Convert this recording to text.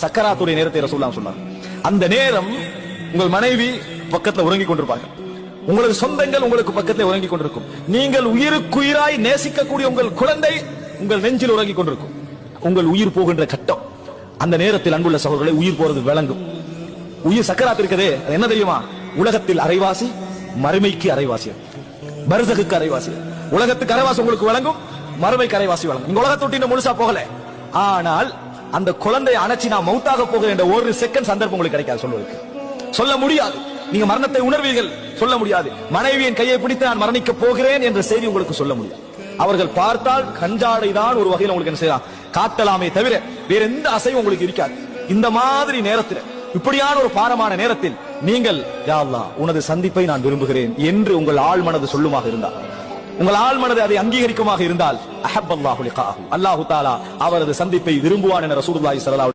சக்கராத்துடைய நேரத்தை ரசூலுல்லாஹ் சொன்னார். அந்த நேரம் உங்கள் மனைவி பக்கத்துல உறங்கிக் கொண்டிருப்பார்கள், உங்களது சொந்தங்கள் உங்களுக்கு பக்கத்தில் உறங்கிக் கொண்டிருக்கும், நீங்கள் உயிருக்குயிராய் நேசிக்கக்கூடிய உங்கள் குழந்தை உங்கள் நெஞ்சில் உறங்கிக் கொண்டிருக்கும். உங்கள் உயிர் போகின்ற கட்டம், அந்த நேரத்தில் அன்புள்ள சகோதரர்களை உயிர் போறது விளங்கும். உயிர் சக்கராத்து இருக்கதே, அது என்ன தெரியுமா? உலகத்தில் அரைவாசி, மறுமைக்கு அரைவாசி, பர்சகுக்கு அரைவாசி. உலகத்துக்கு அரைவாசி உங்களுக்கு விளங்கும், மறுமைக்கு அரைவாசி விளங்கும். நீங்க உலகத்தை விட்டு முழுசா போகல, ஆனால் அந்த குழந்தையை அணைச்சி நான் மௌத்தாக போகிறேன் என்ற ஒரு செகண்ட் சந்தர்ப்பம் உங்களுக்கு கிடைக்காது, சொல்வதற்கு சொல்ல முடியாது. நீங்க மரணத்தை உணர்வீர்கள், சொல்ல முடியாது. மனைவியின் கையை பிடித்து நான் மரணிக்க போகிறேன் என்ற செய்தி உங்களுக்கு சொல்ல முடியாது. அவர்கள் பார்த்தால் கஞ்சாடை தான் ஒரு வகையில் உங்களுக்கு என்ன செய்யலாம், காட்டலாமே தவிர வேற எந்த அசைவும் உங்களுக்கு இருக்காது. இந்த மாதிரி நேரத்தில், இப்படியான ஒரு பாரமான நேரத்தில் நீங்கள் யா அல்லாஹ் உனது சந்திப்பை நான் விரும்புகிறேன் என்று உங்கள் ஆழ் மனது சொல்லுமாக இருந்தால், உங்கள் ஆழ் மனது அதை அங்கீகரிக்குமாக இருந்தால், அஹப்பல்லாஹு லிகாஹு, அல்லாஹு தஆலா அவரது சந்திப்பை விரும்புவான் என ரசூலுல்லாஹி ஸல்லல்லாஹு